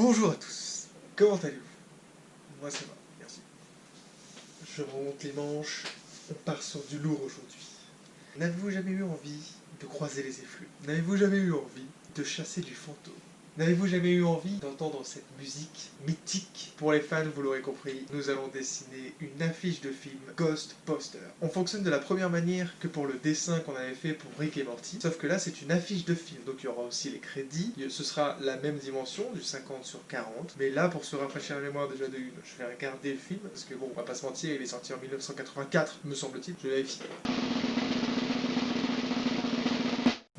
Bonjour à tous, comment allez-vous? Moi ça va, merci. Je remonte les manches, on part sur du lourd aujourd'hui. N'avez-vous jamais eu envie de croiser les effluves? N'avez-vous jamais eu envie de chasser du fantôme? N'avez-vous jamais eu envie d'entendre cette musique mythique? Pour les fans, vous l'aurez compris, nous allons dessiner une affiche de film Ghostbusters. On fonctionne de la première manière que pour le dessin qu'on avait fait pour Rick et Morty, sauf que là c'est une affiche de film, donc il y aura aussi les crédits, ce sera la même dimension, du 50/40, mais là pour se rafraîchir la mémoire déjà de une, je vais regarder le film, parce que bon, on va pas se mentir, il est sorti en 1984, me semble-t-il, je vérifie.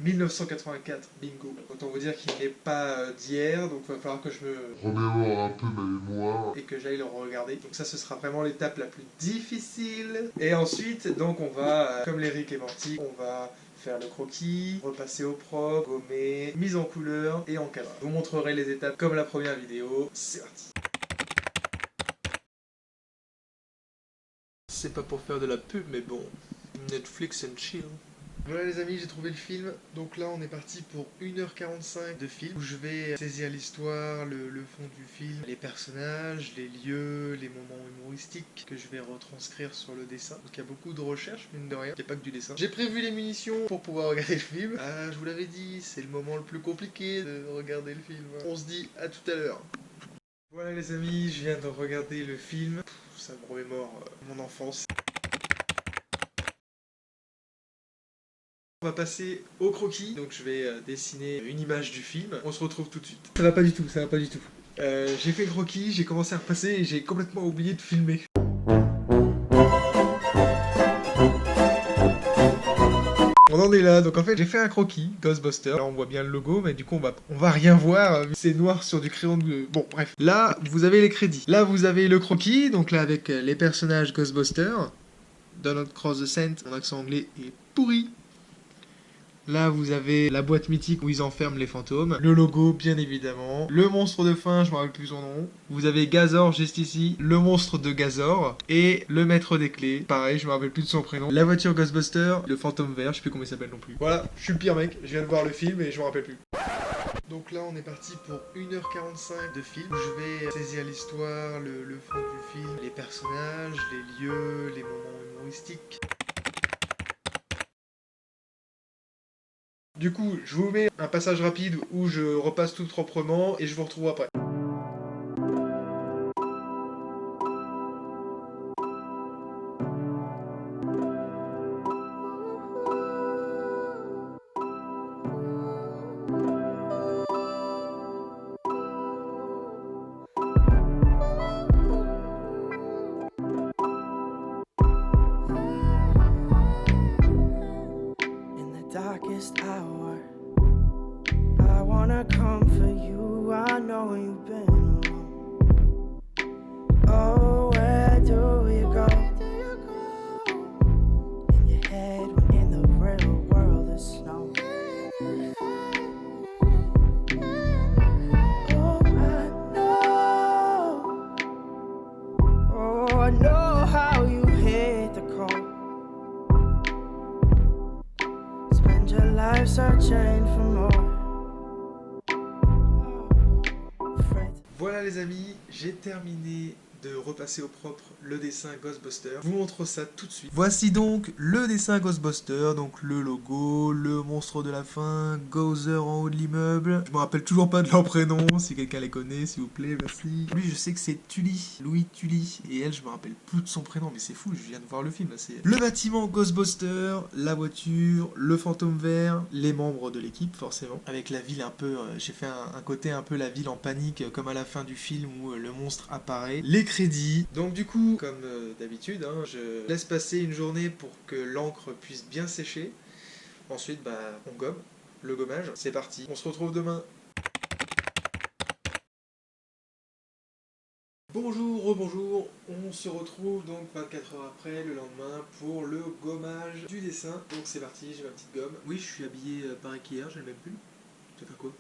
1984, bingo. Autant vous dire qu'il n'est pas d'hier, donc il va falloir que je me remémore un peu ma mémoire et que j'aille le regarder. Donc ça, ce sera vraiment l'étape la plus difficile. Et ensuite, donc on va, comme les Rick et Morty, on va faire le croquis, repasser au propre, gommer, mise en couleur et encadrage. Je vous montrerai les étapes comme la première vidéo. C'est parti. C'est pas pour faire de la pub, mais bon, Netflix and chill. Voilà les amis, j'ai trouvé le film, donc là on est parti pour 1h45 de film, où je vais saisir l'histoire, le fond du film, les personnages, les lieux, les moments humoristiques que je vais retranscrire sur le dessin. Donc il y a beaucoup de recherche, mine de rien, il n'y a pas que du dessin. J'ai prévu les munitions pour pouvoir regarder le film. Ah, je vous l'avais dit, c'est le moment le plus compliqué de regarder le film. On se dit à tout à l'heure. Voilà les amis, je viens de regarder le film, ça me remémore mon enfance. On va passer au croquis, donc je vais dessiner une image du film. On se retrouve tout de suite. Ça va pas du tout, ça va pas du tout. J'ai fait le croquis, j'ai commencé à repasser et j'ai complètement oublié de filmer. On en est là, donc en fait j'ai fait un croquis, Ghostbusters. Là on voit bien le logo, mais du coup on va rien voir, c'est noir sur du crayon de... Bon bref. Là vous avez les crédits. Là vous avez le croquis, donc là avec les personnages Ghostbusters. Donald Cross the Scent, mon accent anglais est pourri. Là, vous avez la boîte mythique où ils enferment les fantômes. Le logo, bien évidemment. Le monstre de fin, je me rappelle plus son nom. Vous avez Gazor juste ici. Le monstre de Gazor. Et le maître des clés. Pareil, je me rappelle plus de son prénom. La voiture Ghostbuster. Le fantôme vert, je sais plus comment il s'appelle non plus. Voilà, je suis le pire mec. Je viens de voir le film et je me rappelle plus. Donc là, on est parti pour 1h45 de film. Où je vais saisir l'histoire, le fond du film, les personnages, les lieux, les moments humoristiques. Du coup, je vous mets un passage rapide où je repasse tout proprement et je vous retrouve après. Darkest hour, I wanna comfort you. I know you've been alone. Oh, where do you go? In your head when in the real world there's snow. Oh, I know how you hate the cold. Your life searching for more. Voilà les amis, j'ai terminé de repasser au propre le dessin Ghostbusters. Je vous montre ça tout de suite. Voici donc le dessin Ghostbusters, donc le logo, le monstre de la fin, Gozer en haut de l'immeuble. Je me rappelle toujours pas de leur prénom, si quelqu'un les connaît, s'il vous plaît, merci. Lui, je sais que c'est Tully, Louis Tully, et elle, je me rappelle plus de son prénom, mais c'est fou, je viens de voir le film, là, c'est... Le bâtiment Ghostbusters, la voiture, le fantôme vert, les membres de l'équipe, forcément, avec la ville un peu... j'ai fait un côté un peu la ville en panique, comme à la fin du film où le monstre apparaît. Les crédits. Donc du coup, comme d'habitude, hein, je laisse passer une journée pour que l'encre puisse bien sécher. Ensuite, on gomme, le gommage. C'est parti, on se retrouve demain. Bonjour, rebonjour, on se retrouve donc 24 heures après, le lendemain, pour le gommage du dessin. Donc c'est parti, j'ai ma petite gomme. Oui, je suis habillé pareil qu'hier, j'ai le même pull. Tu vas faire quoi ?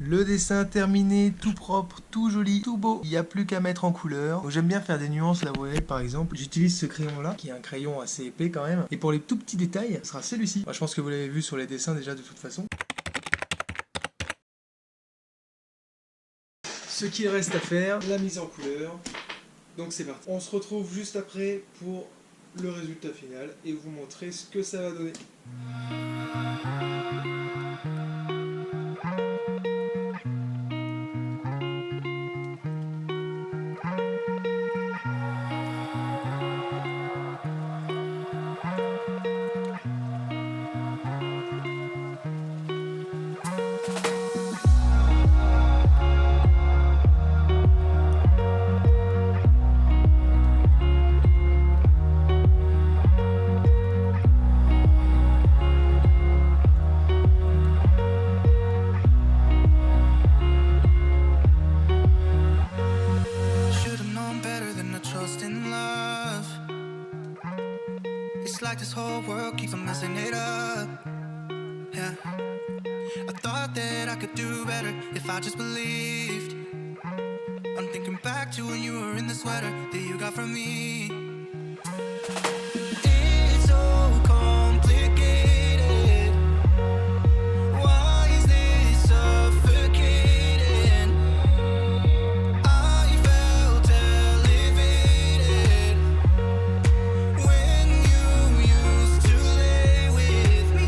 Le dessin terminé, tout propre, tout joli, tout beau. Il n'y a plus qu'à mettre en couleur. Donc j'aime bien faire des nuances là, vous voyez, par exemple. J'utilise ce crayon là, qui est un crayon assez épais quand même. Et pour les tout petits détails, ce sera celui-ci. Moi, je pense que vous l'avez vu sur les dessins déjà de toute façon. Ce qu'il reste à faire, la mise en couleur. Donc c'est parti. On se retrouve juste après pour le résultat final et vous montrer ce que ça va donner. It's like this whole world keeps on messing it up. Yeah, I thought that I could do better if I just believed. I'm thinking back to when you were in the sweater that you got from me. It's so complicated. Why is this suffocating? I felt elevated when you used to lay with me.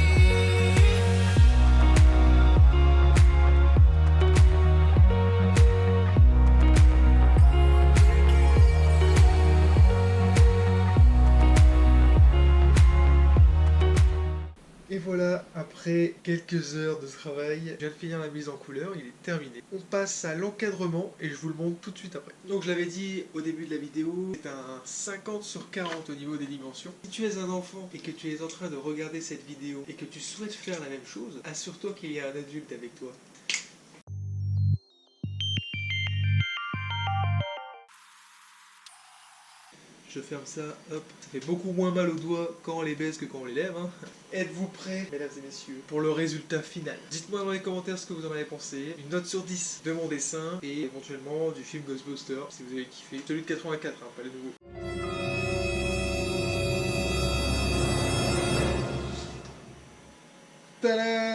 Et voilà, après quelques heures de travail, je viens de finir la mise en couleur, il est terminé. On passe à l'encadrement et je vous le montre tout de suite après. Donc je l'avais dit au début de la vidéo, c'est un 50/40 au niveau des dimensions. Si tu es un enfant et que tu es en train de regarder cette vidéo et que tu souhaites faire la même chose, assure-toi qu'il y a un adulte avec toi. Je ferme ça, hop. Ça fait beaucoup moins mal aux doigts quand on les baise que quand on les lève. Hein. Êtes-vous prêts, mesdames et messieurs, pour le résultat final? Dites-moi dans les commentaires ce que vous en avez pensé. Une note sur 10 de mon dessin et éventuellement du film Ghostbusters si vous avez kiffé. Celui de 84, hein, pas le nouveau. Tadam!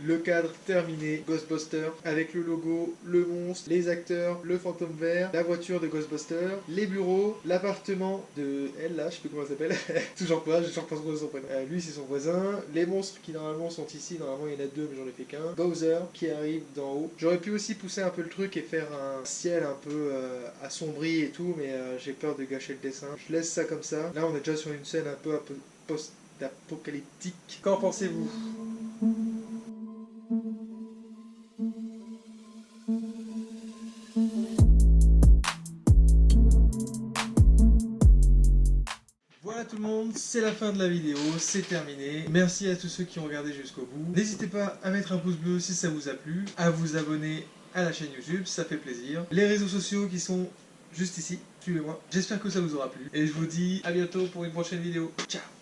Le cadre terminé, Ghostbusters, avec le logo, le monstre, les acteurs, le fantôme vert, la voiture de Ghostbusters, les bureaux, l'appartement de elle là, je sais plus comment elle s'appelle, toujours pas son prénom. Lui c'est son voisin, les monstres qui normalement sont ici, normalement il y en a deux mais j'en ai fait qu'un, Bowser qui arrive d'en haut. J'aurais pu aussi pousser un peu le truc et faire un ciel un peu assombri et tout, mais j'ai peur de gâcher le dessin. Je laisse ça comme ça. Là on est déjà sur une scène un peu post-apocalyptique. Qu'en pensez-vous ? Voilà tout le monde, c'est la fin de la vidéo, c'est terminé. Merci à tous ceux qui ont regardé jusqu'au bout. N'hésitez pas à mettre un pouce bleu si ça vous a plu, à vous abonner à la chaîne YouTube, ça fait plaisir. Les réseaux sociaux qui sont juste ici, suivez-moi. J'espère que ça vous aura plu. Et je vous dis à bientôt pour une prochaine vidéo. Ciao!